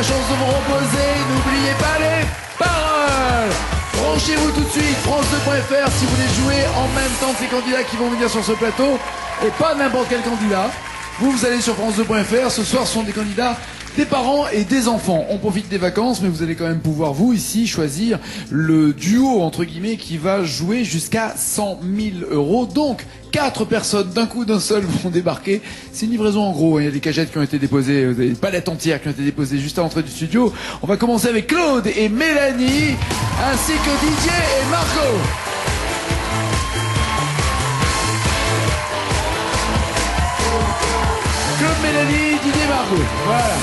chance de vous reposer. N'oubliez pas les paroles. Branchez-vous tout de suite, France2.fr, si vous voulez jouer en même temps que ces candidats qui vont venir sur ce plateau. Et pas n'importe quel candidat. Vous allez sur France2.fr. Ce soir, ce sont des candidats, des parents et des enfants. On profite des vacances, mais vous allez quand même pouvoir, vous, ici, choisir le duo, entre guillemets, qui va jouer jusqu'à 100 000 €. Donc, 4 personnes d'un coup d'un seul vont débarquer. C'est une livraison en gros. Il y a des cagettes qui ont été déposées, des palettes entières qui ont été déposées juste à l'entrée du studio. On va commencer avec Claude et Mélanie, ainsi que Didier et Margot. Claude, Mélanie, Didier, Margot. Voilà.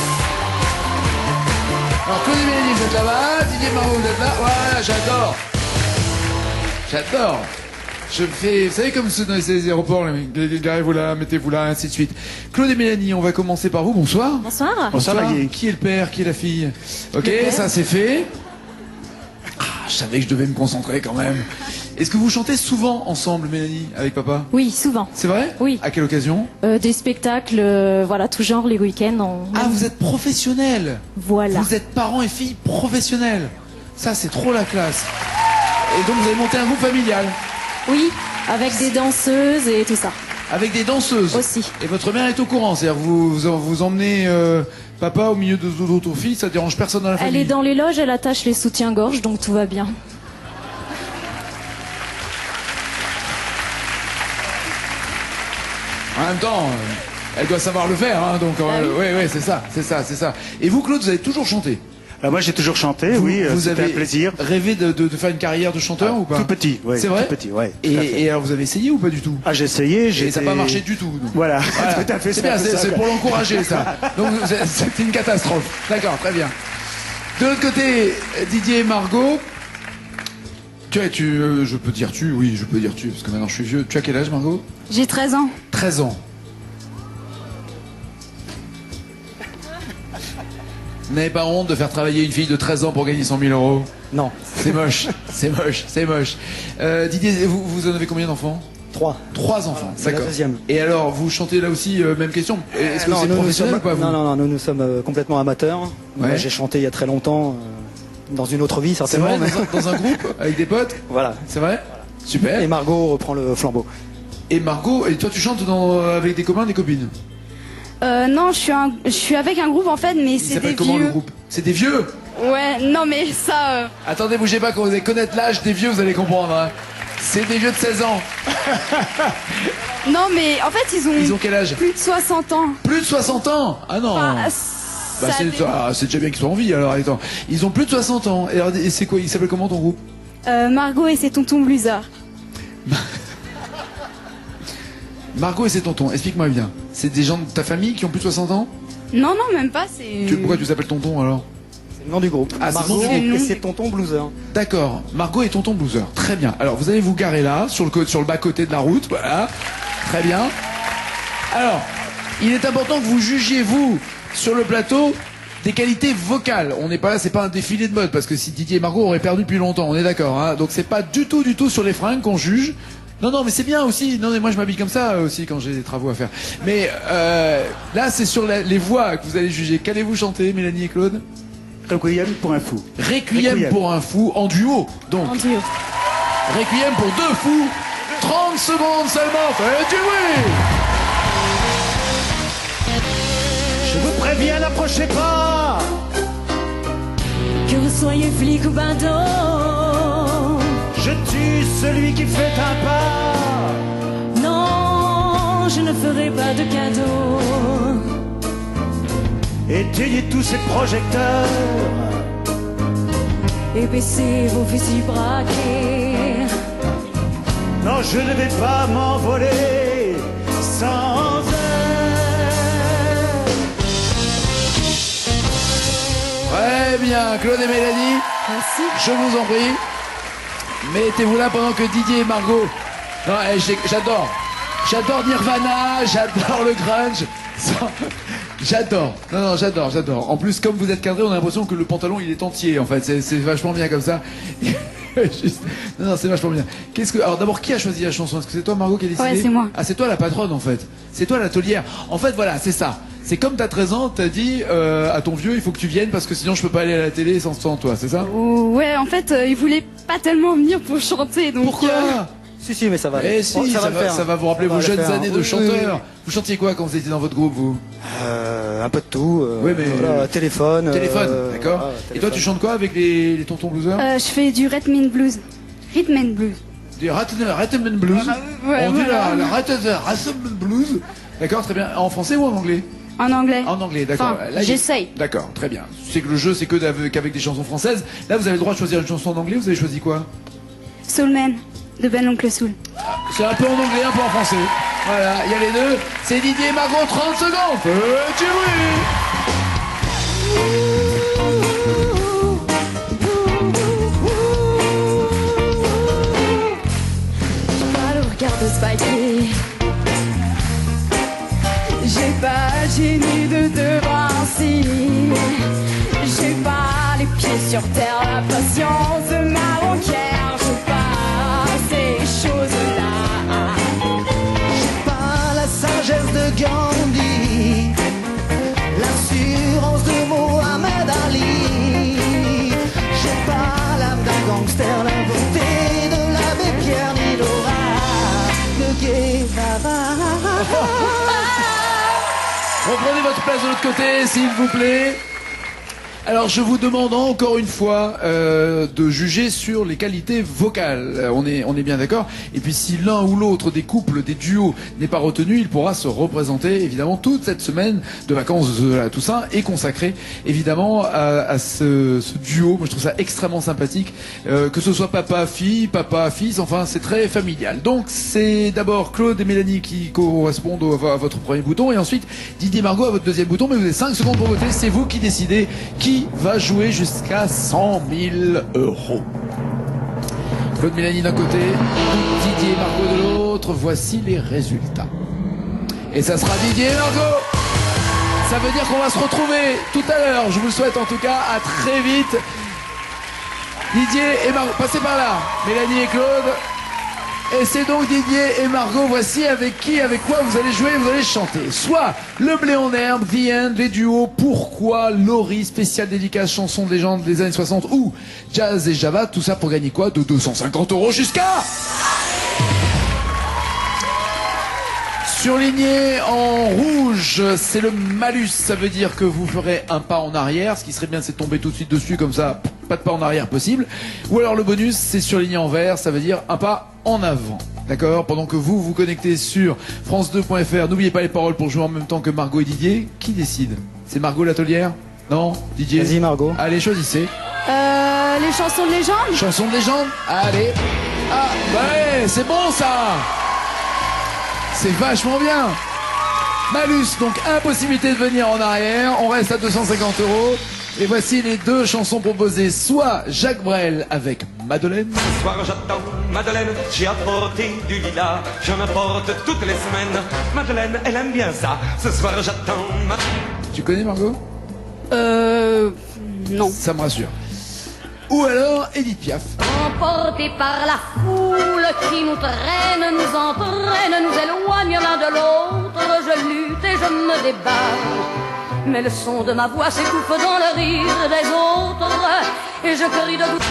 Alors Claude et Mélanie, vous êtes là-bas. Didier, Margot, vous êtes là. Voilà, j'adore. J'adore. Je fais, vous savez, comme ceux dans les aéroports, les gars, vous là, mettez-vous là, ainsi de suite. Claude et Mélanie, on va commencer par vous. Bonsoir. Bonsoir. Bonsoir. Qui est le père, qui est la fille? Ok, ça c'est fait. Ah, je savais que je devais me concentrer quand même. Est-ce que vous chantez souvent ensemble, Mélanie, avec papa? Oui, souvent. C'est vrai? Oui. À quelle occasion? Des spectacles, voilà, tout genre, les week-ends. Ah, vous êtes professionnels. Voilà. Vous êtes parents et filles professionnels. Ça, c'est trop la classe. Et donc, vous avez monté un groupe familial? Oui, avec des danseuses et tout ça. Avec des danseuses aussi. Et votre mère est au courant, c'est-à-dire vous emmenez papa au milieu de d'autres filles, ça dérange personne dans la famille? Elle est dans les loges, elle attache les soutiens-gorge, donc tout va bien. En même temps, elle doit savoir le faire, hein, donc oui, c'est ça. Et vous, Claude, vous avez toujours chanté? Moi, j'ai toujours chanté, oui, c'était un plaisir. Rêvé de faire une carrière de chanteur ou pas? Tout petit, oui. C'est vrai? Tout petit, ouais. Et alors, vous avez essayé ou pas du tout? Ah, j'ai essayé, Et ça n'a pas marché du tout. Donc. Voilà, tout à fait. C'est bien, c'est pour l'encourager, ça. Donc, c'était une catastrophe. D'accord, très bien. De l'autre côté, Didier et Margot. Je peux dire tu, oui, je peux dire tu, parce que maintenant je suis vieux. Tu as quel âge, Margot? J'ai 13 ans. 13 ans. Vous n'avez pas honte de faire travailler une fille de 13 ans pour gagner 100 000 €? Non. C'est moche, c'est moche, c'est moche. Didier, vous en avez combien d'enfants? 3. 3 enfants, C'est la d'accord. deuxième. Et alors, vous chantez là aussi, même question. Est-ce que Non, c'est professionnel ou pas, vous? Non, nous sommes complètement amateurs. Ouais. Moi, j'ai chanté il y a très longtemps, dans une autre vie, C'est certainement. vrai, dans un groupe, avec des potes? Voilà. C'est vrai? Super. Et Margot reprend le flambeau. Et Margot, et toi tu chantes avec des copains, des copines? Non, je suis avec un groupe en fait, mais Il c'est s'appelle des comment le vieux. groupe? C'est des vieux? Ouais, non mais ça. Attendez, bougez pas, quand vous allez connaître l'âge des vieux, vous allez comprendre. Hein. C'est des vieux de 16 ans. Non mais en fait Ils ont quel âge? plus de 60 ans. Plus de 60 ans? Ah non. Enfin, Bah, ça dépend. c'est déjà bien qu'ils soient en vie, alors attends. Ils ont plus de 60 ans. Et c'est quoi? Il s'appelle comment ton groupe? Margot et ses tontons bluesards. Margot et ses tontons, explique-moi bien. C'est des gens de ta famille qui ont plus de 60 ans? Non, non, même pas, c'est. Pourquoi tu t'appelles tonton alors? C'est le nom du groupe. Ah, c'est le nom Margot du groupe. et ses tontons bluesers. D'accord, Margot et tonton Blueser. Très bien. Alors vous allez vous garer là, sur le bas-côté de la route, voilà. Très bien. Alors, il est important que vous jugiez, vous, sur le plateau, des qualités vocales. On n'est pas là, c'est pas un défilé de mode, parce que si Didier et Margot auraient perdu depuis longtemps, on est d'accord, hein. Donc c'est pas du tout sur les fringues qu'on juge. Non, non, mais c'est bien aussi. Non, mais moi je m'habille comme ça aussi quand j'ai des travaux à faire. Mais là, c'est sur les voix que vous allez juger. Qu'allez-vous chanter, Mélanie et Claude? Requiem pour un fou. Requiem pour un fou, en duo, donc. En duo. Requiem pour 2 fous, 30 secondes seulement, faites du bruit! Je vous préviens, n'approchez pas. Que vous soyez flic ou badaud, Je tue celui qui fait un pas. non, je ne ferai pas de cadeau. Éteignez tous ces projecteurs. Et baissez vos fusils braqués. Non, je ne vais pas m'envoler sans elle. Très bien, Claude et Mélanie, Merci. je vous en prie. Mettez-vous là pendant que Didier et Margot... Non, j'adore. J'adore Nirvana, j'adore le grunge. J'adore. Non, j'adore. En plus, comme vous êtes cadré, on a l'impression que le pantalon, il est entier, en fait. C'est vachement bien comme ça. Juste... Non, c'est vachement bien. Alors d'abord, qui a choisi la chanson? Est-ce que c'est toi, Margot, qui a décidé? Ouais, c'est moi. Ah, c'est toi la patronne, en fait. C'est toi la taulière. En fait, voilà, c'est ça. C'est comme t'as 13 ans, t'as dit à ton vieux, il faut que tu viennes parce que sinon je peux pas aller à la télé sans toi, c'est ça? Ouais, en fait, il voulait pas tellement venir pour chanter, donc. Pourquoi? Si, mais ça va. Eh si, ça le faire. va vous rappeler vos jeunes années de Oui, chanteur. oui. Vous chantiez quoi quand vous étiez dans votre groupe, vous? Un peu de tout. Oui, mais voilà, téléphone. D'accord. Et toi, tu chantes quoi avec les tontons bluesers? Je fais du rhythm and blues. Rhythm and blues. Du rhythm and blues. Ouais, On dit voilà. la rhythm and blues. D'accord, très bien. En français ou en anglais? En anglais. En anglais, d'accord. Enfin, Là, j'essaye. D'accord, très bien. C'est que le jeu, c'est qu'avec des chansons françaises. Là, vous avez le droit de choisir une chanson en anglais. Vous avez choisi quoi? Soul Man de Ben Oncle Soul. C'est un peu en anglais, un peu en français. Voilà, il y a les deux. C'est Didier et Margot, 30 secondes. Petit bruit. Pas le regard de Spikey. J'ai pas le génie de De Vinci. J'ai pas les pieds sur terre, la patience de ma banquière. J'ai pas ces choses-là. J'ai pas la sagesse de Gandhi, l'assurance de Mohamed Ali. J'ai pas l'âme d'un gangster, la beauté de l'abbé Pierre ni l'aura de Guevara. Reprenez votre place de l'autre côté, s'il vous plaît. Alors, je vous demande encore une fois de juger sur les qualités vocales. On est bien d'accord. Et puis, si l'un ou l'autre des couples, des duos n'est pas retenu, il pourra se représenter. Évidemment, toute cette semaine de vacances de la Toussaint est consacrée évidemment à ce duo. Moi, je trouve ça extrêmement sympathique. Que ce soit papa-fille, papa-fils, enfin, c'est très familial. Donc, c'est d'abord Claude et Mélanie qui correspondent à votre premier bouton. Et ensuite, Didier et Margot à votre deuxième bouton. Mais vous avez 5 secondes pour voter. C'est vous qui décidez qui va jouer jusqu'à 100 000 euros. Claude Mélanie d'un côté, Didier et Margot de l'autre. Voici les résultats. Et ça sera Didier et Margot. Ça veut dire qu'on va se retrouver tout à l'heure. Je vous le souhaite en tout cas. À très vite. Didier et Margot, passez par là. Mélanie et Claude. Et c'est donc Didier et Margot. Voici avec quoi vous allez jouer, vous allez chanter. Soit Le Blé en herbe, The End, les duos, Pourquoi, Laurie, spéciale dédicace, chanson de légende des années 60 ou Jazz et Java. Tout ça pour gagner quoi? De 250 euros jusqu'à... Surligné en rouge, c'est le malus. Ça veut dire que vous ferez un pas en arrière. Ce qui serait bien, c'est de tomber tout de suite dessus, comme ça, pas de pas en arrière possible. Ou alors le bonus, c'est surligné en vert. Ça veut dire un pas en avant. D'accord? Pendant que vous vous connectez sur France2.fr, n'oubliez pas les paroles pour jouer en même temps que Margot et Didier. Qui décide? C'est Margot l'atelière? Non? Didier? Vas-y, Margot. Allez, choisissez. Les chansons de légende. Chanson de légende? Allez. Ah, ouais, c'est bon ça! C'est vachement bien. Malus, donc impossibilité de venir en arrière. On reste à 250 euros. Et voici les deux chansons proposées. Soit Jacques Brel avec Madeleine. Ce soir j'attends Madeleine, j'ai apporté du lilas, j'en apporte toutes les semaines. Madeleine, elle aime bien ça. Ce soir j'attends Tu connais Margot? Non. Ça me rassure. Ou alors Edith Piaf. Emportés par la foule qui nous traîne, nous entraîne, nous éloigne l'un de l'autre, je lutte et je me débat. Mais le son de ma voix s'étouffe dans le rire des autres, et je crie de doute.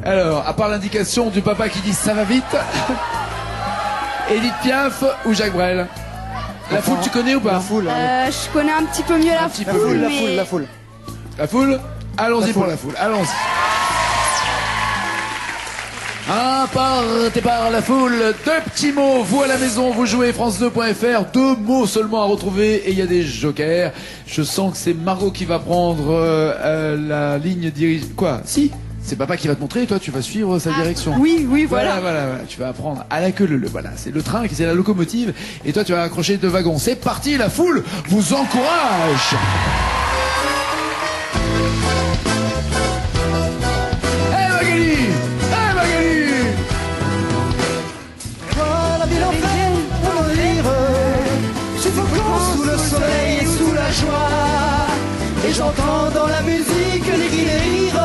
Alors, à part l'indication du papa qui dit ça va vite, Edith Piaf ou Jacques Brel? La foule, tu connais ou pas? La foule. Je connais un petit peu mieux la petit foule. peu. mais- La foule. La foule? Allons-y La pour foule. la foule, allons-y. Emporté par la foule, deux petits mots, vous à la maison, vous jouez France2.fr, 2 mots seulement à retrouver et il y a des jokers. Je sens que c'est Margot qui va prendre la ligne dirige... Quoi? Si, c'est papa qui va te montrer et toi tu vas suivre sa direction. Oui, voilà. Voilà, tu vas apprendre à la queue le. Voilà, c'est le train, c'est la locomotive et toi tu vas accrocher 2 wagons. C'est parti, la foule vous encourage. Voilà bien en train pour rire, suffocant sous le soleil et sous la joie. Et j'entends dans la musique des cris de rire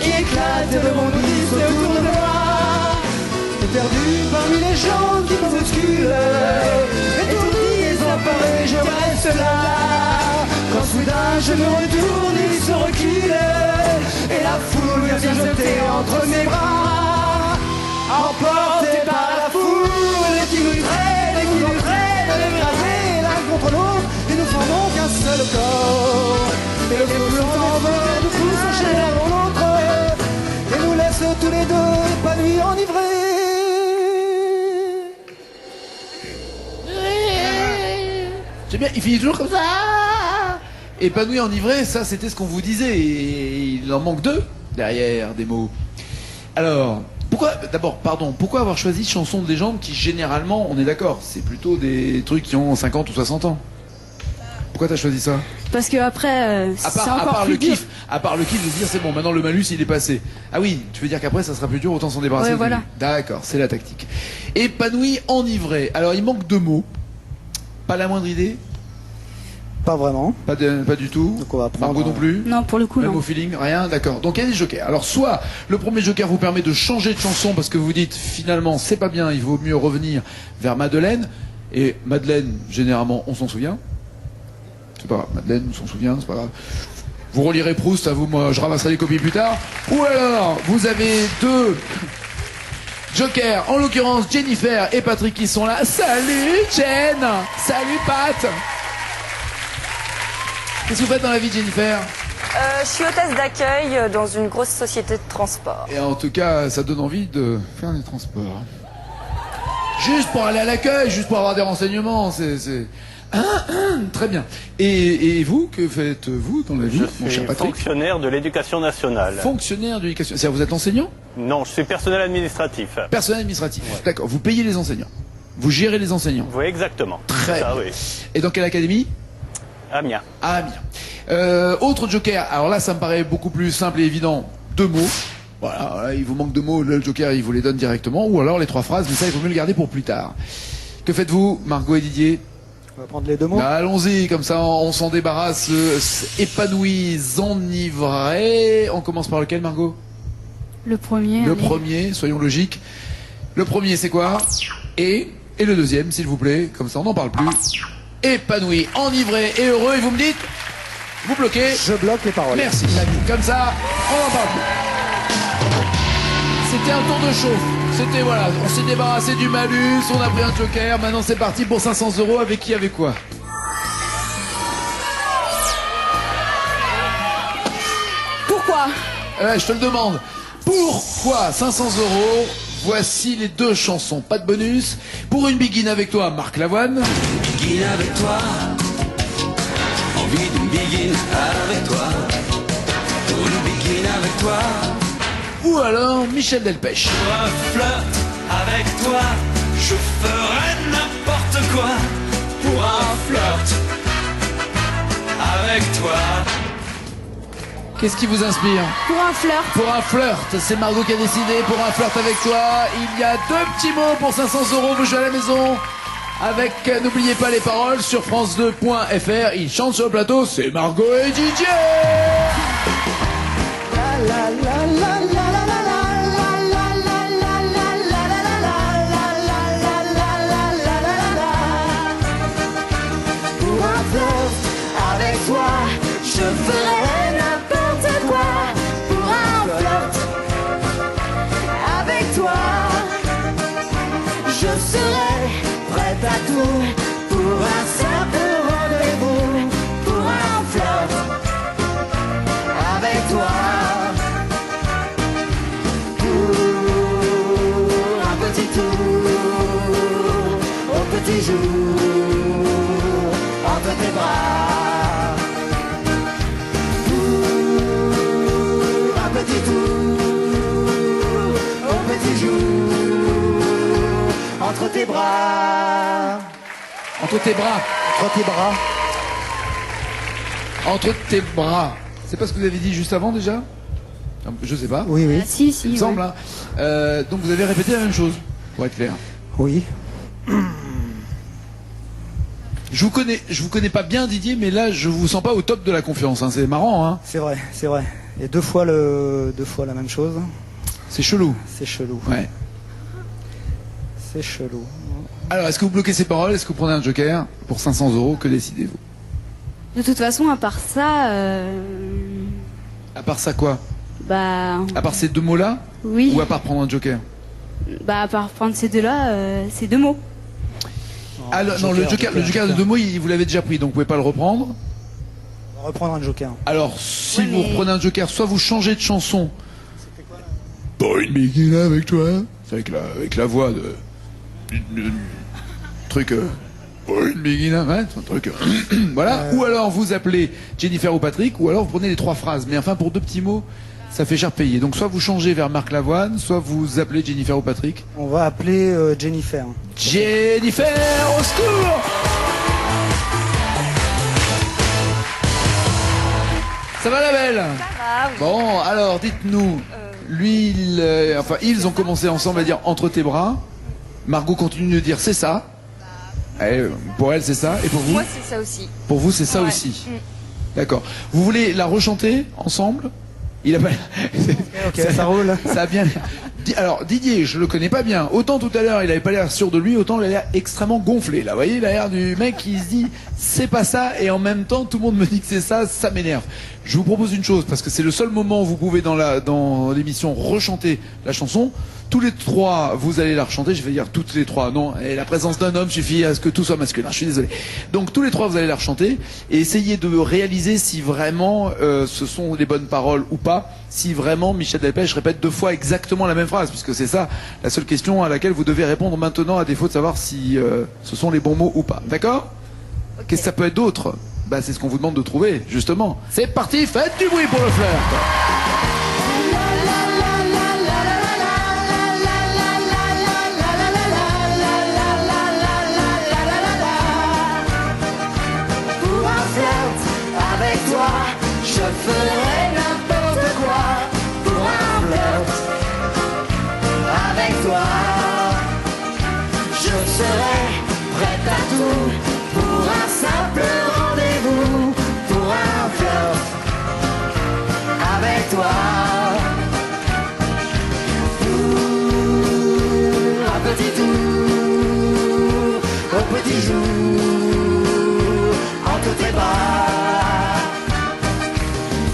qui éclatent de mon disque autour de moi. Et perdu parmi les gens qui me bousculent, étourdi et désemparé, je reste là. je me retourne, il se recule, et la foule vient se jeter entre mes bras, emporté par la foule qui nous traîne, écrasés l'un contre l'autre, et nous formons qu'un seul corps. Et le flot s'envole, nous tous enchaînés l'un dans l'autre, et nous laisse tous les deux épanouis, enivrés. J'aime bien, il finit toujours comme ça. Épanoui, enivré, ça c'était ce qu'on vous disait. Et il en manque deux derrière des mots. Alors, pourquoi avoir choisi Chanson de légende qui généralement, on est d'accord, c'est plutôt des trucs qui ont 50 ou 60 ans? Pourquoi t'as choisi ça? Parce que après, c'est encore à part plus le dur. kiff, à part le kiff de se dire c'est bon, maintenant le malus il est passé. Ah oui, tu veux dire qu'après ça sera plus dur, autant s'en débarrasser. Ouais, au voilà. début. D'accord, c'est la tactique. Épanoui, enivré. Alors il manque deux mots. Pas la moindre idée? Pas vraiment. Pas du tout. Donc on va prendre, Margot non plus? Non, pour le coup, Même non. au feeling, rien, d'accord. Donc il y a des jokers. Alors soit le premier joker vous permet de changer de chanson parce que vous dites finalement c'est pas bien, il vaut mieux revenir vers Madeleine. Et Madeleine, généralement, on s'en souvient. C'est pas grave, Madeleine, on s'en souvient, c'est pas grave. Vous relirez Proust, à vous, moi je ramasserai les copies plus tard. Ou alors, vous avez deux jokers, en l'occurrence Jennifer et Patrick qui sont là. Salut Jen! Salut Pat! Qu'est-ce que vous faites dans la vie, Jennifer? Je suis hôtesse d'accueil dans une grosse société de transport. Et en tout cas, ça donne envie de faire des transports. Juste pour aller à l'accueil, juste pour avoir des renseignements, c'est... Très bien. Et vous, que faites-vous dans la vie, Je mon cher suis Patrick? fonctionnaire de l'éducation nationale. Fonctionnaire de l'éducation. C'est-à-dire, vous êtes enseignant? Non, je suis personnel administratif. Personnel administratif. D'accord. Vous payez les enseignants. Vous gérez les enseignants. Oui, exactement. Très Ça, bien. oui. Et dans quelle académie? Amiens. À Amiens. Autre joker. Alors là, ça me paraît beaucoup plus simple et évident. Deux mots. Voilà, il vous manque deux mots. Le joker, il vous les donne directement. Ou alors les trois phrases, mais ça, il vaut mieux le garder pour plus tard. Que faites-vous, Margot et Didier? On va prendre les deux mots. Bah, allons-y, comme ça on s'en débarrasse. Épanouis, enivrés. On commence par lequel, Margot? Le premier. Le allez. premier, soyons logiques. Le premier, c'est quoi? Et le deuxième, s'il vous plaît, comme ça on n'en parle plus. Épanoui, enivré et heureux. Et vous me dites? Vous bloquez? Je bloque les paroles. Merci. Comme ça, on n'en parle plus. C'était un tour de chauffe. C'était voilà, on s'est débarrassé du malus, on a pris un joker. Maintenant c'est parti pour 500 €. Avec qui, avec quoi? Pourquoi? Je te le demande. Pourquoi 500 €? Voici les deux chansons. Pas de bonus. Pour une biguine avec toi, Marc Lavoine. Biguine avec toi, envie d'une biguine avec toi, pour une biguine avec toi, Ou alors Michel Delpech. pour un flirt avec toi, je ferai n'importe quoi, pour un flirt avec toi. Qu'est-ce qui vous inspire? Pour un flirt. Pour un flirt, c'est Margot qui a décidé. Pour un flirt avec toi, il y a deux petits mots pour 500 €. Vous jouez à la maison avec, n'oubliez pas les paroles, sur france2.fr. Ils chantent sur le plateau, c'est Margot et Didier. Pour un flirt avec toi, je ferai n'importe quoi. Pour un flirt avec toi, je serai prête à tout. Pour un simple rendez-vous, pour un flirt avec toi. Pour un petit tour, au petit jour, entre tes bras. Pour un petit tour, au petit jour, entre tes bras. Entre tes bras. Entre tes bras. Entre tes bras. C'est pas ce que vous avez dit juste avant déjà? Je sais pas. Oui, oui. Si, Il me ouais. semble. Hein. Donc vous avez répété la même chose, pour être clair. Oui. Je vous connais pas bien, Didier, mais là je vous sens pas au top de la confiance. Hein. C'est marrant, hein. C'est vrai, c'est vrai. Et deux fois la même chose. C'est chelou. C'est chelou. Ouais. C'est chelou. Alors, est-ce que vous bloquez ces paroles? Est-ce que vous prenez un joker pour 500 €? Que décidez-vous? De toute façon, à part ça, À part ça quoi? bah, À part ces deux mots-là? oui. Ou à part prendre un joker? Bah, à part prendre ces deux-là, c'est deux mots. Ah, non, le joker de deux mots, vous l'avez déjà pris, donc vous pouvez pas le reprendre. On va reprendre un joker. Alors, si Ouais, vous mais- reprenez un joker, soit vous changez de chanson. Boy Begin avec toi. C'est avec la voix de. Truc. Boy Begin, ouais, c'est un truc. Voilà. Ou alors vous appelez Jennifer ou Patrick, ou alors vous prenez les trois phrases. Mais enfin, pour deux petits mots, ça fait cher payer. Donc, soit vous changez vers Marc Lavoine, soit vous appelez Jennifer ou Patrick. On va appeler Jennifer. Jennifer, au secours! Ça va la belle? Ça va, oui. Bon, alors dites-nous, lui, ils ont commencé ensemble à dire entre tes bras. Margot continue de dire c'est ça. Pour elle c'est ça. Et pour vous? Moi, c'est ça aussi. Pour vous c'est ça Ouais. aussi. D'accord. Vous voulez la rechanter ensemble? Il a pas. Ok, ça roule. Ça a bien. Alors Didier, je le connais pas bien. Autant tout à l'heure il avait pas l'air sûr de lui, autant il a l'air extrêmement gonflé. Là, vous voyez, il a l'air du mec qui se dit c'est pas ça et en même temps tout le monde me dit que c'est ça, ça m'énerve. Je vous propose une chose parce que c'est le seul moment où vous pouvez dans l'émission rechanter la chanson. Tous les trois, vous allez la rechanter. Je vais dire toutes les trois. Non, et la présence d'un homme suffit à ce que tout soit masculin. Je suis désolé. Donc tous les trois, vous allez la rechanter et essayez de réaliser si vraiment ce sont les bonnes paroles ou pas. Si vraiment Michel Delpech répète deux fois exactement la même phrase, puisque c'est ça la seule question à laquelle vous devez répondre maintenant, à défaut de savoir si ce sont les bons mots ou pas. D'accord? Ok. Qu'est-ce que ça peut être d'autre? Bah c'est ce qu'on vous demande de trouver, justement. C'est parti, faites du bruit pour le flirt. Pour un flirt avec toi, je ferai n'importe quoi. Pour un flirt avec toi, je serai prête à tout. Pour un simple rendez-vous, pour un flirt avec toi. Pour un petit tour, au petit jour, entre tes bras.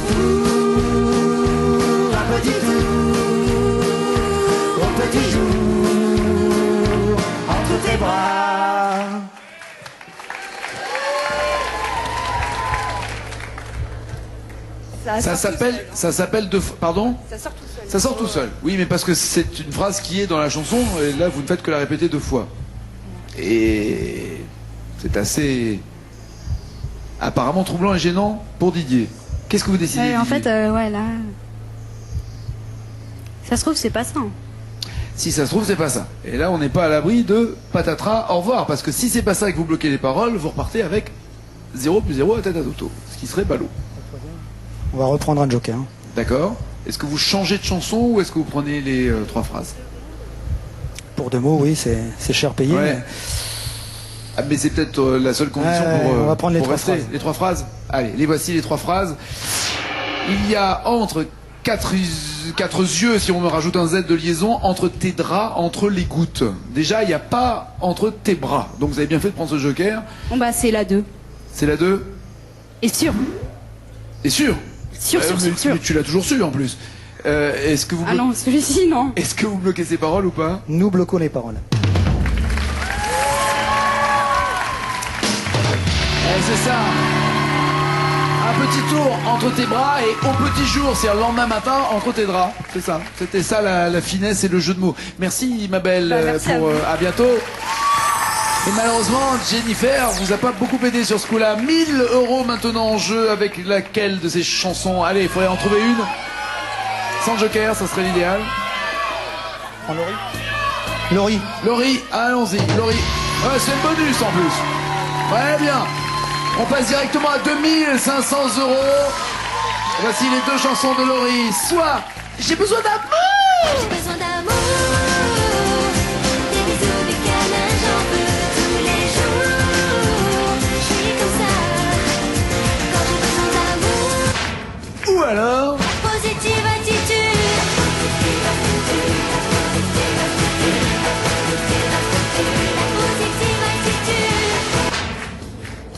Pour un petit tour, au petit jour, entre tes bras. Ça s'appelle pardon? Ça sort tout seul. Ça sort tout seul. Oui, mais parce que c'est une phrase qui est dans la chanson, et là, vous ne faites que la répéter deux fois. Et c'est assez apparemment troublant et gênant pour Didier. Qu'est-ce que vous décidez? En Didier fait, ouais, là. Ça se trouve, c'est pas ça. Si ça se trouve, c'est pas ça. Et là, on n'est pas à l'abri de patatras, au revoir. Parce que si c'est pas ça et que vous bloquez les paroles, vous repartez avec 0 plus 0 à tête à toto. Ce qui serait ballot. On va reprendre un joker. D'accord? Est-ce que vous changez de chanson ou est-ce que vous prenez les trois phrases? Pour deux mots, oui, c'est cher payé. Ouais. mais- Ah, mais c'est peut-être la seule condition Ouais, pour, on va prendre les pour trois rester. phrases. Les trois phrases? Allez, les voici les trois phrases. Il y a entre quatre yeux, si on me rajoute un Z de liaison, entre tes draps, entre les gouttes. Déjà, il n'y a pas entre tes bras. Donc vous avez bien fait de prendre ce joker. Bon, bah, c'est la 2. C'est la 2. Et sûr. Et sûr? Sûr, sûr, sûr, sûr. Mais tu l'as toujours su en plus. Est-ce que vous Ah non, celui-ci, non. Est-ce que vous bloquez ces paroles ou pas? Nous bloquons les paroles. C'est ça. Un petit tour entre tes bras et au petit jour, c'est le lendemain matin entre tes draps. C'est ça. C'était ça la finesse et le jeu de mots. Merci ma belle merci à pour vous. à bientôt. Et malheureusement, Jennifer vous a pas beaucoup aidé sur ce coup-là. 1000 € maintenant en jeu avec laquelle de ces chansons? Allez, il faudrait en trouver une. Sans joker, ça serait l'idéal. En Laurie. Laurie. Laurie, allons-y, Laurie. Ouais, c'est le bonus en plus. Ouais, bien. On passe directement à 2500 €. Voici les deux chansons de Laurie. Soit J'ai besoin d'amour. J'ai besoin d'amour, des bisous, des câlins, j'en veux tous les jours. Je suis comme ça, quand j'ai besoin d'amour. Ou alors Positive attitude. La positive attitude.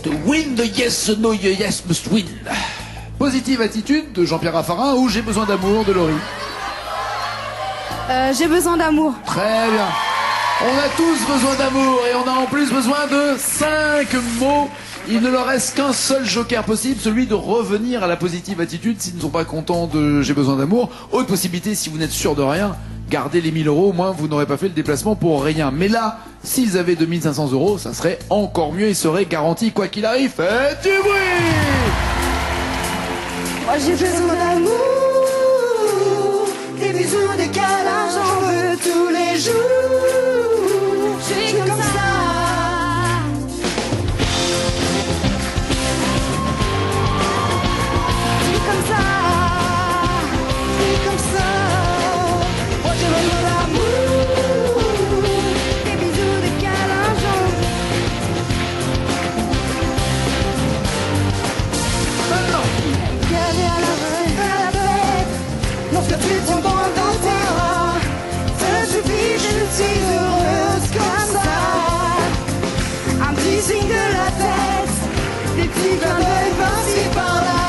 The Wind the yes, no, yes must win. Positive attitude de Jean-Pierre Raffarin ou j'ai besoin d'amour de Laurie? J'ai besoin d'amour. Très bien. On a tous besoin d'amour et on a en plus besoin de 5 mots. Il ne leur reste qu'un seul joker possible, celui de revenir à la positive attitude s'ils ne sont pas contents de j'ai besoin d'amour. Autre possibilité, si vous n'êtes sûr de rien, gardez les 1000 euros, au moins vous n'aurez pas fait le déplacement pour rien. Mais là, s'ils avaient 2500 euros, ça serait encore mieux, ils seraient garantis quoi qu'il arrive. Faites du bruit! Moi j'ai besoin d'amour, des bisous, des câlins, j'en veux tous les jours. Je suis comme ça. Comme ça, c'est comme ça. Moi j'ai besoin d'amour, des bisous, des câlins, Gavé à la fête, lorsque tu tombes dans tes bras, ça suffit, je suis heureuse comme ça. Un petit signe de la tête, des petits clins d'œil par-ci par-là.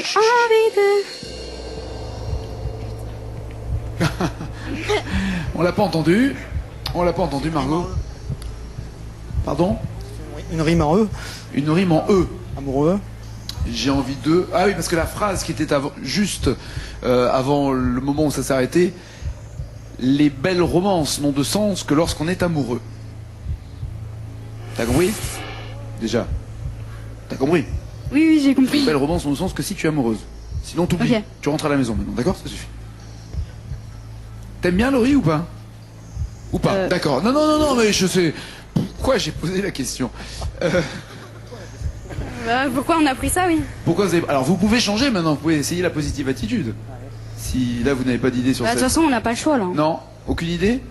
J'ai envie de... On l'a pas entendu. On l'a pas entendu, Margot. Pardon? Une rime en E. Une rime en E. Amoureux. J'ai envie de... Ah oui, parce que la phrase qui était juste avant le moment où ça s'est arrêté, les belles romances n'ont de sens que lorsqu'on est amoureux. T'as compris? Déjà. T'as compris? Oui, j'ai compris. Les belles romances n'ont de sens que si tu es amoureuse. Sinon t'oublies. Ok. Tu rentres à la maison maintenant, d'accord? Ça suffit. T'aimes bien Laurie ou pas? Ou pas? D'accord. Non, mais je sais... Pourquoi j'ai posé la question? Pourquoi on a pris ça, oui? Pourquoi vous avez... Alors vous pouvez changer maintenant, vous pouvez essayer la positive attitude. Si là vous n'avez pas d'idée sur De ça. toute façon, on n'a pas le choix, là. Non? Aucune idée?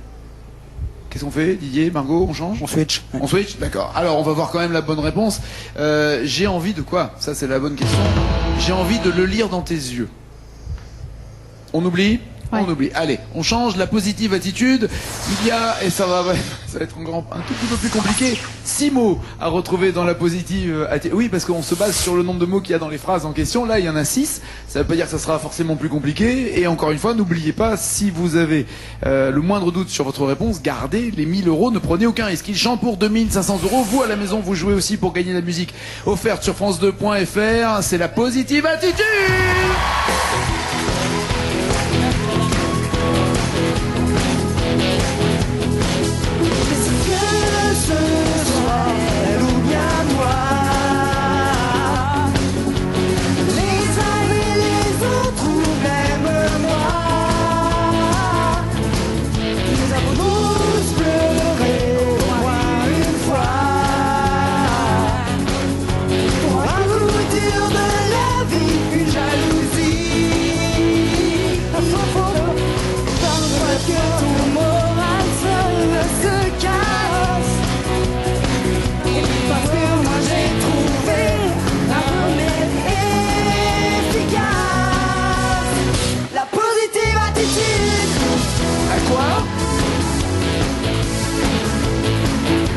Qu'est-ce qu'on fait? Didier, Margot, on change? On switch. On switch? D'accord. Alors on va voir quand même la bonne réponse. J'ai envie de quoi? Ça c'est la bonne question. J'ai envie de le lire dans tes yeux. On oublie? Ouais. On oublie. Allez, on change la positive attitude. Il y a, et ça va être un tout petit peu plus compliqué, 6 mots à retrouver dans la positive attitude. Oui, parce qu'on se base sur le nombre de mots qu'il y a dans les phrases en question. Là, il y en a 6. Ça veut pas dire que ça sera forcément plus compliqué. Et encore une fois, n'oubliez pas, si vous avez le moindre doute sur votre réponse, gardez les 1000 euros. Ne prenez aucun risque. Il chante pour 2500 euros. Vous, à la maison, vous jouez aussi pour gagner la musique offerte sur france2.fr. C'est la positive attitude!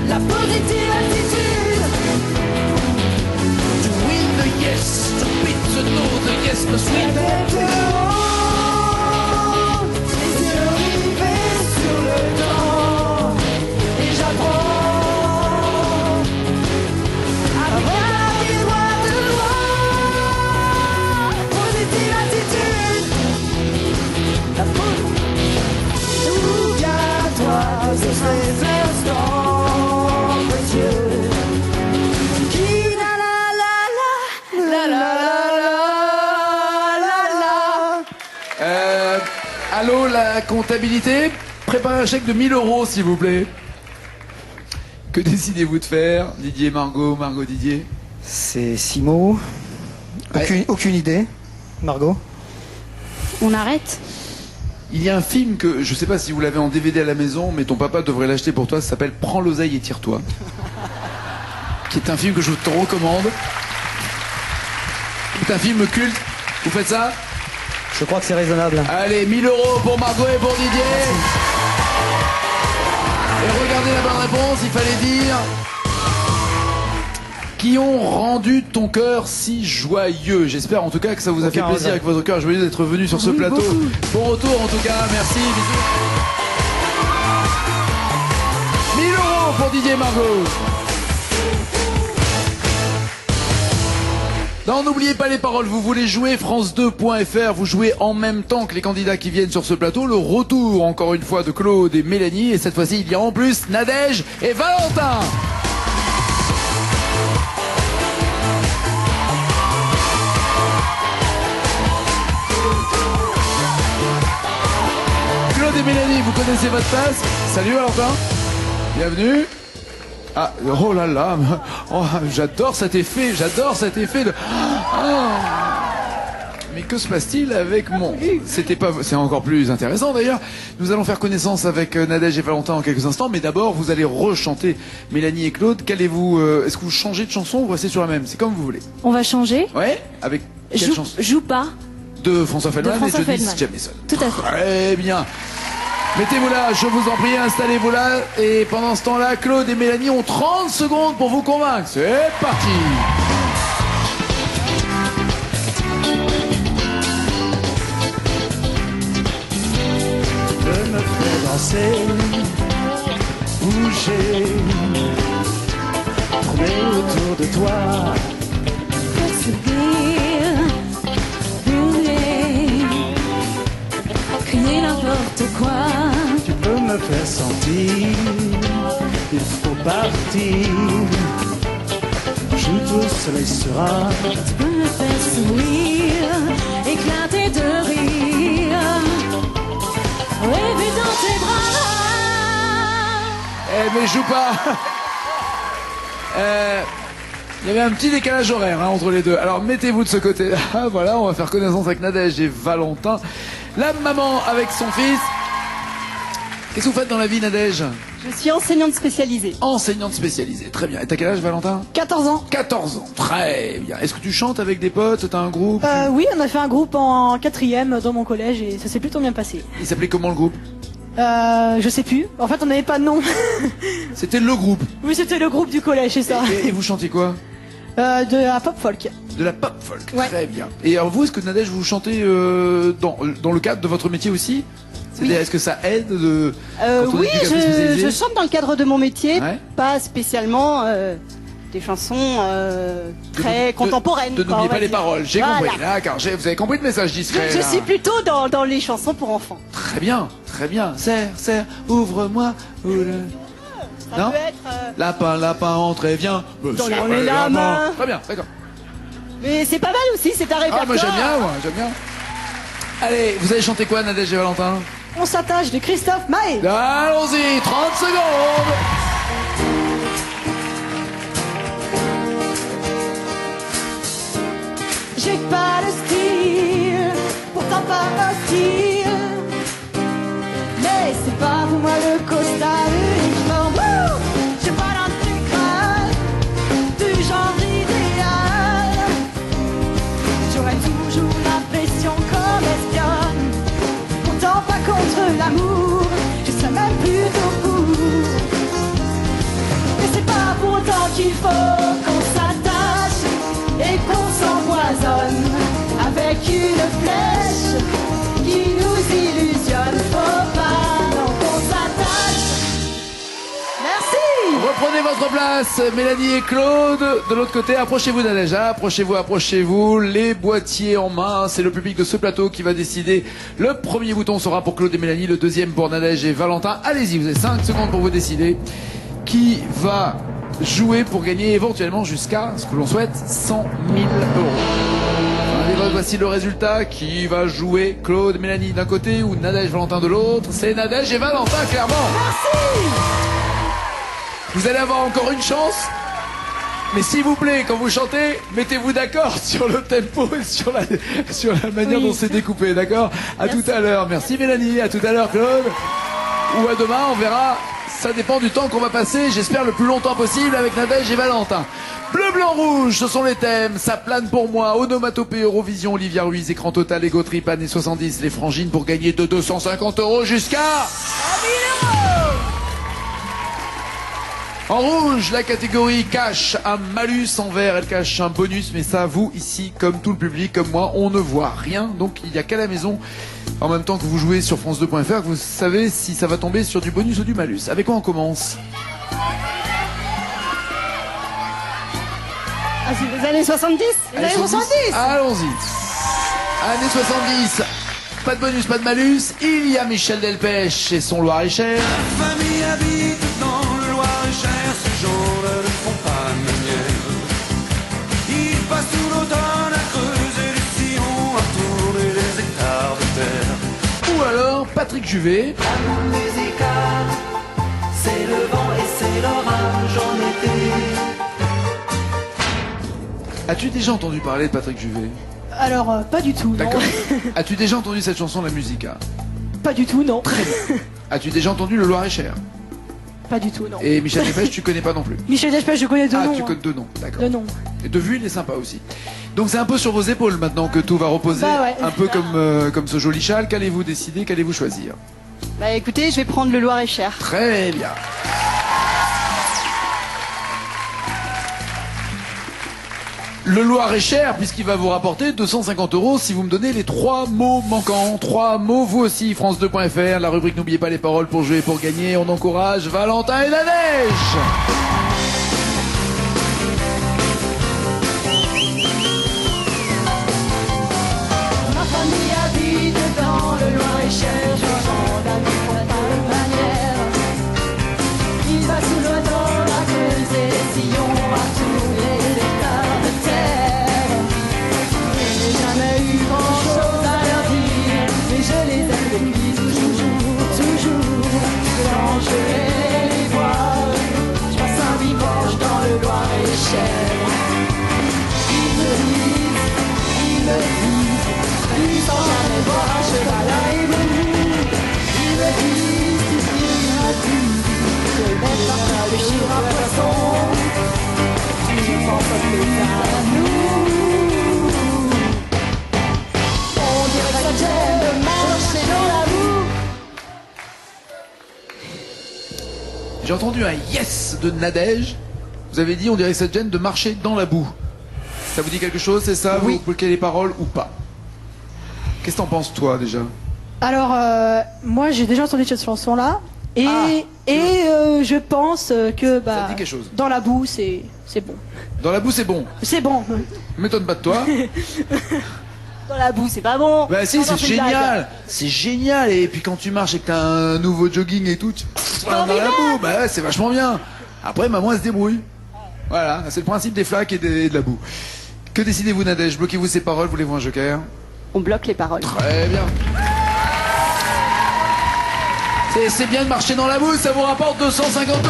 La positive attitude. To win the yes, to beat the no, the yes must win. Les yeux rivés sur le temps. Et j'apprends à regarder droit devant. Positive attitude. La positive. Souviens-toi de ces instants. Allô, la comptabilité? Préparez un chèque de 1000 euros, s'il vous plaît. Que décidez-vous de faire, Didier, Margot, Didier? C'est 6 mots. Aucune idée. Margot? On arrête? Il y a un film que, je sais pas si vous l'avez en DVD à la maison, mais ton papa devrait l'acheter pour toi, ça s'appelle Prends l'oseille et tire-toi. Qui est un film que je te recommande. C'est un film culte. Vous faites ça? Je crois que c'est raisonnable. Allez, 1000 € pour Margot et pour Didier. Et regardez la bonne réponse, il fallait dire... Qui ont rendu ton cœur si joyeux. J'espère en tout cas que ça vous a fait plaisir avec votre cœur joyeux d'être venu sur ce plateau. Beaucoup. Bon retour en tout cas, merci, bisous. 1000 € pour Didier et Margot. Non, n'oubliez pas les paroles, vous voulez jouer France2.fr, vous jouez en même temps que les candidats qui viennent sur ce plateau. Le retour encore une fois de Claude et Mélanie, et cette fois-ci il y a en plus Nadège et Valentin. Claude et Mélanie, vous connaissez votre place? Salut Valentin, bienvenue. Ah, oh là là, oh, j'adore cet effet de... Oh. Mais que se passe-t-il avec mon... C'est encore plus intéressant d'ailleurs. Nous allons faire connaissance avec Nadège et Valentin en quelques instants, mais d'abord vous allez rechanter Mélanie et Claude. Qu'allez-vous... Est-ce que vous changez de chanson ou vous restez sur la même? C'est comme vous voulez. On va changer. Ouais. Avec quelle chanson? Joue pas. De François Feldman et Johnny Jamison. Tout à fait. Très bien. Mettez-vous là, je vous en prie, installez-vous là. Et pendant ce temps-là, Claude et Mélanie ont 30 secondes pour vous convaincre. C'est parti. Je me fais danser, bouger, tourner autour de toi. Crier n'importe quoi. Tu peux me faire sentir, il faut partir. Joue au soleil sera. Tu peux me faire sourire, éclater de rire, rêver dans tes bras. Eh mais joue pas. Il y avait un petit décalage horaire entre les deux. Alors mettez-vous de ce côté-là. Voilà, on va faire connaissance avec Nadège et Valentin. La maman avec son fils. Qu'est-ce que vous faites dans la vie, Nadège? Je suis enseignante spécialisée. Enseignante spécialisée, très bien. Et t'as quel âge, Valentin? 14 ans. 14 ans, très bien. Est-ce que tu chantes avec des potes? T'as un groupe? Oui, on a fait un groupe en 4e dans mon collège et ça s'est plutôt bien passé. Il s'appelait comment le groupe? Je sais plus. En fait, on n'avait pas de nom. C'était le groupe? Oui, c'était le groupe du collège, c'est ça. Et vous chantiez quoi? De la pop folk. De la pop folk, ouais. Très bien. Et alors vous, est-ce que Nadège, vous chantez dans le cadre de votre métier aussi? C'est-à-dire, est-ce que ça aide de... Oui, je chante dans le cadre de mon métier, ouais. Pas spécialement des chansons très contemporaines. N'oubliez pas les paroles, j'ai compris. Voilà. D'accord, vous avez compris le message discret. Je suis plutôt dans les chansons pour enfants. Très bien, très bien. Serre, ouvre-moi. Ça non peut être... Lapin, entre et viens. Dans la main. Très bien, d'accord. Mais c'est pas mal aussi, c'est un répertoire. Ah, moi j'aime bien. Allez, vous allez chanter quoi, Nadège et Valentin? On s'attache de Christophe Maé. Allons-y, 30 secondes. J'ai pas le style, pourtant pas hostile. Mais c'est pas pour moi le costard uniquement. J'ai pas l'intégral du genre idéal. J'aurais toujours l'impression comme espionne. Pourtant pas contre l'amour, je serais même plutôt pour. Mais c'est pas pour autant qu'il faut qu'on s'attache et qu'on s'empoisonne avec une flèche qui nous illusionne. Faut pas non qu'on s'attache. Merci. Reprenez votre place, Mélanie et Claude. De l'autre côté, approchez-vous Nadège. Approchez-vous. Les boîtiers en main. C'est le public de ce plateau qui va décider. Le premier bouton sera pour Claude et Mélanie, le deuxième pour Nadège et Valentin. Allez-y, vous avez 5 secondes pour vous décider. Qui va jouer pour gagner éventuellement jusqu'à, ce que l'on souhaite, 100 000 €. Allez, voici le résultat. Qui va jouer? Claude et Mélanie d'un côté ou Nadège et Valentin de l'autre? C'est Nadège et Valentin, clairement. Merci. Vous allez avoir encore une chance. Mais s'il vous plaît, quand vous chantez, mettez-vous d'accord sur le tempo et sur la manière dont c'est découpé, d'accord? À tout à l'heure. Merci Mélanie, à tout à l'heure Claude. Ou à demain, on verra. Ça dépend du temps qu'on va passer, j'espère le plus longtemps possible avec Nadège et Valentin. Bleu, blanc, rouge, ce sont les thèmes. Ça plane pour moi. Onomatopée, Eurovision, Olivia Ruiz, écran total, Ego Trip, années 70, les frangines pour gagner de 250 € jusqu'à 1 000 €. En rouge, la catégorie cache un malus. En vert, elle cache un bonus. Mais ça, vous, ici, comme tout le public, comme moi, on ne voit rien. Donc, il n'y a qu'à la maison, en même temps que vous jouez sur France2.fr, que vous savez si ça va tomber sur du bonus ou du malus. Avec quoi on commence? Ah, c'est les années 70? Les années 70. Allons-y. Années 70. Pas de bonus, pas de malus. Il y a Michel Delpech et son Loir-et-Cher. La famille habite dans le Loir-et-Cher, ces gens-là ne font pas de manière. Ils passent tout l'automne à creuser les sillons, à tourner les hectares de terre. Ou alors Patrick Juvet. L'amour musical, c'est le vent et c'est l'orage en été. As-tu déjà entendu parler de Patrick Juvet? Alors, pas du tout, non. D'accord. As-tu déjà entendu cette chanson, La Musica? Pas du tout, non. As-tu déjà entendu le Loir-et-Cher? Pas du tout, non. Et Michel Delpech, tu connais pas non plus? Michel Delpech, je connais deux noms. Ah, tu hein. connais deux noms, d'accord. Deux noms. Et de vue, il est sympa aussi. Donc c'est un peu sur vos épaules maintenant que tout va reposer. Bah ouais. Un peu comme ce joli châle. Qu'allez-vous décider? Qu'allez-vous choisir? Bah écoutez, je vais prendre le Loir-et-Cher. Très bien. Le Loir-et-Cher, puisqu'il va vous rapporter 250 € si vous me donnez les 3 mots manquants. 3 mots, vous aussi, France2.fr. La rubrique N'oubliez pas les paroles pour jouer et pour gagner. On encourage Valentin et Nadège. Ma famille habite dans le Loir-et-Cher, je chante à mes propres manières. Il va sous l'automne à creuser les sillons, à tous les hectares de terre. J'ai jamais eu grand-chose à leur dire, mais je les aime depuis toujours, toujours. Quand je vais les voir, je passe un dimanche dans le Loir-et-Cher. Ils me disent, ils sans jamais voir un cheval à éblouir. Ils me disent, que même par pêcher un poisson, je pense plus à nous. On dirait que ça gêne de marcher dans la boue. J'ai entendu un yes de Nadège. Vous avez dit, on dirait que ça te gêne de marcher dans la boue. Ça vous dit quelque chose, c'est ça? Oui. Vous bloquez les paroles ou pas? Qu'est-ce que t'en penses, toi, déjà? Alors, moi, j'ai déjà entendu cette chanson-là. Et, je pense que Ça te dit quelque chose? dans la boue, c'est bon. Dans la boue, c'est bon. C'est bon. M'étonne pas de toi. Dans la boue, c'est pas bon. Bah si, Non, c'est non, une blague. génial. C'est génial. Et puis quand tu marches et que t'as un nouveau jogging et tout, tu vas dans la boue. Bah ouais, c'est vachement bien. Après, maman, elle se débrouille. Voilà, c'est le principe des flaques et de la boue. Que décidez-vous, Nadège? Bloquez-vous ces paroles? Voulez-vous un joker? On bloque les paroles. Très bien. C'est bien de marcher dans la boue, ça vous rapporte 250 €.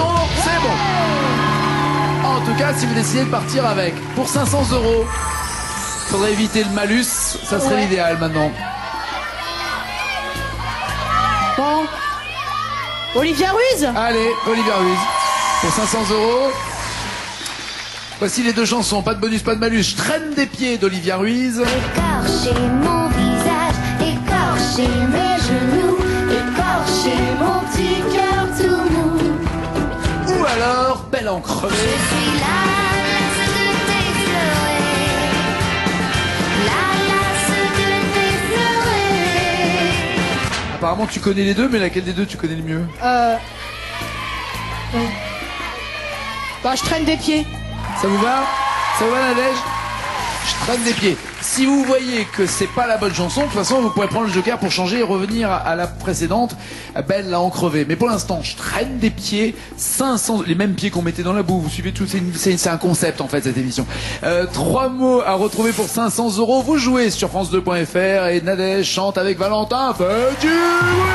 C'est bon. En tout cas, si vous décidez de partir avec, pour 500 €, faudrait éviter le malus, ça serait l'idéal maintenant. Bon. Olivia Ruiz. Allez, Olivia Ruiz, pour 500 €. Voici les deux chansons, pas de bonus, pas de malus. Je traîne des pieds d'Olivia Ruiz. Écorcher mon visage, écorcher mes genoux, écorcher mon petit cœur tout mou. Ou alors, Belle en crevé. Je suis la lasse de t'effleurer, la lasse de t'effleurer. Apparemment, tu connais les deux, mais laquelle des deux tu connais le mieux? Bah, je traîne des pieds. Ça vous va? Ça vous va, Nadège? Je traîne des pieds. Si vous voyez que c'est pas la bonne chanson, de toute façon, vous pourrez prendre le joker pour changer et revenir à la précédente. Belle l'a en crevé. Mais pour l'instant, je traîne des pieds. 500, les mêmes pieds qu'on mettait dans la boue. Vous suivez tout. C'est un concept, en fait, cette émission. 3 mots à retrouver pour 500 €. Vous jouez sur France2.fr et Nadège chante avec Valentin. Fais du bruit!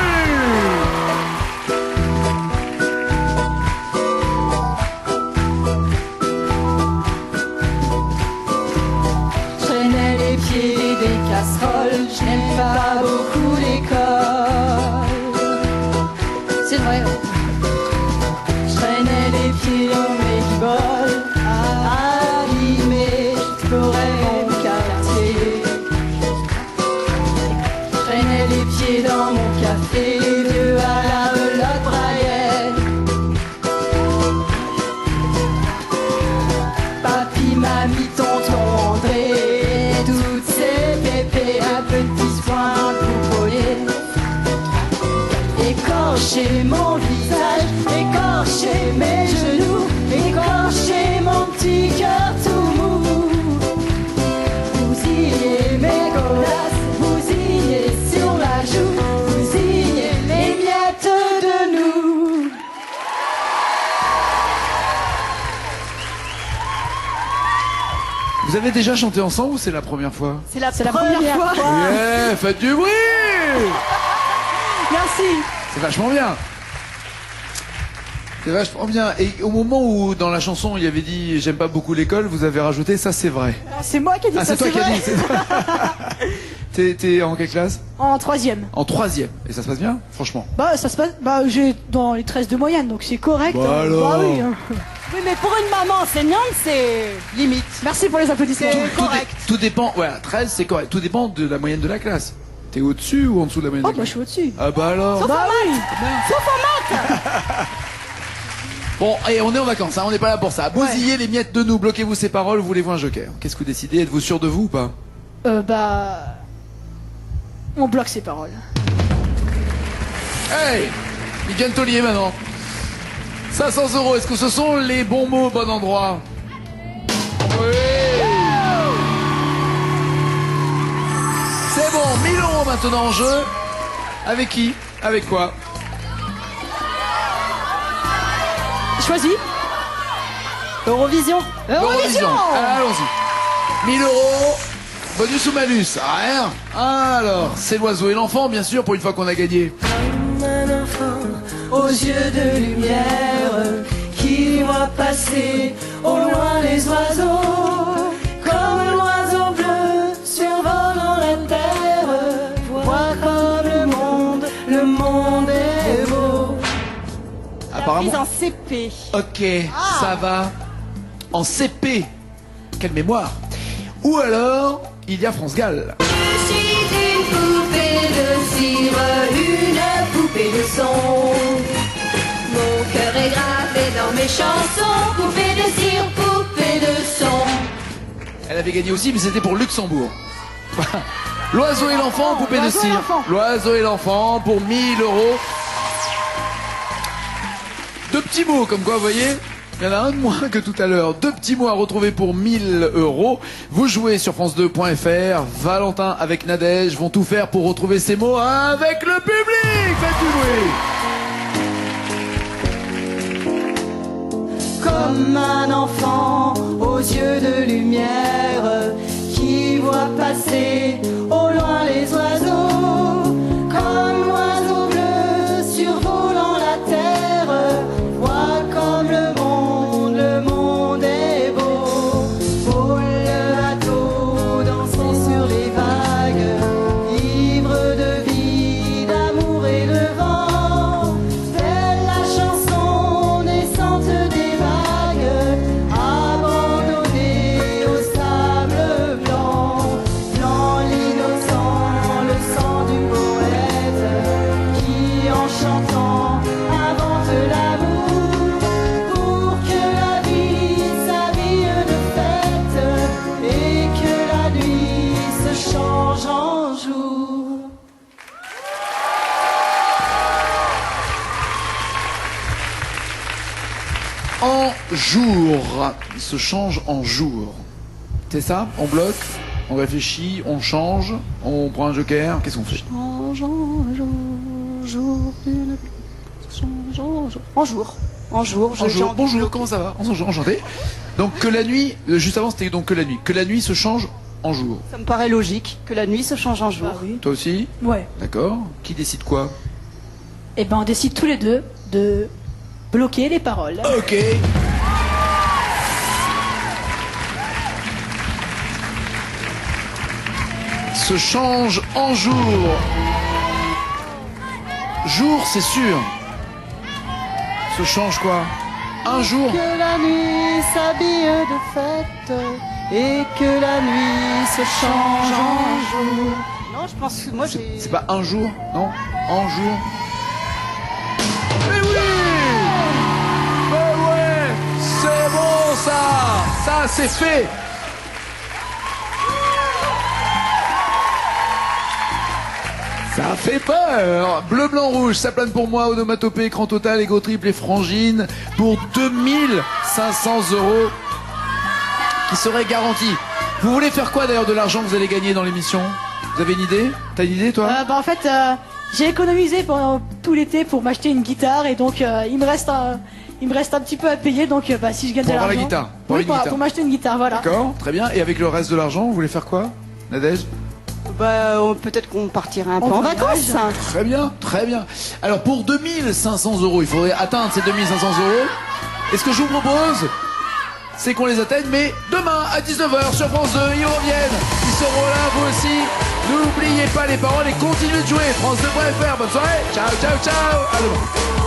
Des casseroles, je n'aime pas beaucoup l'école. C'est vrai. Je traînais les pieds dans mes guiboles à mets les pieds dans mon café, les vieux à la Lotte braillaient. Papy, mamie, tonton André, toutes ces pépés à petits points couponés. Écorcher mon visage, écorcher mes genoux, écorcher mon petit cœur tout mou. Bousiller mes godasses, bousiller sur la joue, bousiller les miettes de nous. Vous avez déjà chanté ensemble ou c'est la première fois? C'est la première fois. Yeah, faites du bruit. Merci. C'est vachement bien. C'est vachement bien. Et au moment où dans la chanson il y avait dit j'aime pas beaucoup l'école, vous avez rajouté ça c'est vrai. C'est moi qui ai dit Ah, ça, c'est toi qui as vrai. dit. T'es en quelle classe? En 3e. En 3e. Et ça se passe bien, franchement. Bah ça se passe. Bah j'ai dans les 13 de moyenne, donc c'est correct. Bah alors. Bah oui. Oui, mais pour une maman enseignante, c'est limite. Merci pour les applaudissements. C'est correct. Tout dépend. Ouais, 13 c'est correct. Tout dépend de la moyenne de la classe. T'es au-dessus ou en dessous de la moyenne Oh de la bah je classe? suis au-dessus. Ah bah alors. Bah oui. Sauf en maths. Bon, et on est en vacances, hein, on n'est pas là pour ça. Bousillez les miettes de nous, bloquez-vous ces paroles, voulez-vous un joker? Qu'est-ce que vous décidez? Êtes-vous sûr de vous ou pas? Bah on bloque ces paroles. Hey, il vient de taulier maintenant. 500 €, est-ce que ce sont les bons mots au bon endroit? Oui. C'est bon, 1000 € maintenant en jeu. Avec qui? Avec quoi? Choisis. Eurovision. Eurovision. Allons-y. 1000 €. Bonus ou malus? Rien. Alors, c'est l'oiseau et l'enfant, bien sûr, pour une fois qu'on a gagné. Comme un enfant aux yeux de lumière qui voit passer au loin les oiseaux. Comme l'oiseau bleu survolant la terre, voit comme le monde est beau. Apparemment. Prise en CP. Ok, ça va. En CP. Quelle mémoire. Ou alors, il y a France Gall. Je suis une poupée de cire, une poupée de son. Mon cœur est gravé dans mes chansons. Poupée de cire, poupée de son. Elle avait gagné aussi, mais c'était pour Luxembourg. L'oiseau et l'enfant, poupée de L'oiseau et cire. l'enfant. L'oiseau et l'enfant pour 1000 €. Deux petits mots, comme quoi, vous voyez, il y en a un de moins que tout à l'heure. Deux petits mots à retrouver pour 1000 €. Vous jouez sur France2.fr. Valentin avec Nadège vont tout faire pour retrouver ces mots avec le public. Faites du bruit. Comme un enfant aux yeux de lumière qui voit passer au loin les oiseaux. Comme l'oiseau bleu survolant la terre, voit comme le monde est beau. Beau le bateau danser sur les vagues, ivre de vie, d'amour et de vent. Telle la chanson naissante des vagues, abandonnée au sable blanc. Blanc l'innocent, le sang du poète, qui en chantant invente l'amour, pour que la vie s'habille de fête, et que la nuit se change en jour. En jour. Il se change en jour. C'est ça? On bloque, on réfléchit, on change, on prend un joker. Qu'est-ce qu'on fait? En jour. Bonjour, comment ça va? Enchanté. Donc que la nuit, juste avant c'était donc que la nuit. Que la nuit se change en jour. Ça me paraît logique que la nuit se change en jour. Bah oui. Toi aussi? Ouais. D'accord. Qui décide quoi? Et ben on décide tous les deux de bloquer les paroles. Ok. Se change en jour. Jour, c'est sûr. Se change quoi? Un jour. Que la nuit s'habille de fête, et que la nuit se change en jour. Non, je pense que moi j'ai. C'est pas un jour, non? Un jour. Mais oui! Mais ouais! C'est bon ça! Ça c'est fait! Ça fait peur. Bleu, blanc, rouge, ça plane pour moi, onomatopée, écran total, égo triple et frangine pour 2500 € qui serait garanti. Vous voulez faire quoi d'ailleurs de l'argent que vous allez gagner dans l'émission? Vous avez une idée? T'as une idée toi? En fait, j'ai économisé pendant tout l'été pour m'acheter une guitare et donc il me reste un petit peu à payer, donc si je gagne de l'argent... Pour avoir la guitare? Oui, pour m'acheter une guitare, voilà. D'accord, très bien. Et avec le reste de l'argent, vous voulez faire quoi, Nadège? Peut-être qu'on partirait un peu en vacances. Très bien, très bien. Alors pour 2500 €, il faudrait atteindre ces 2500 €. Et ce que je vous propose, c'est qu'on les atteigne, mais demain à 19h sur France 2, ils reviennent. Ils seront là, vous aussi. N'oubliez pas les paroles et continuez de jouer. France2.fr, bonne soirée. Ciao, ciao, ciao. À demain.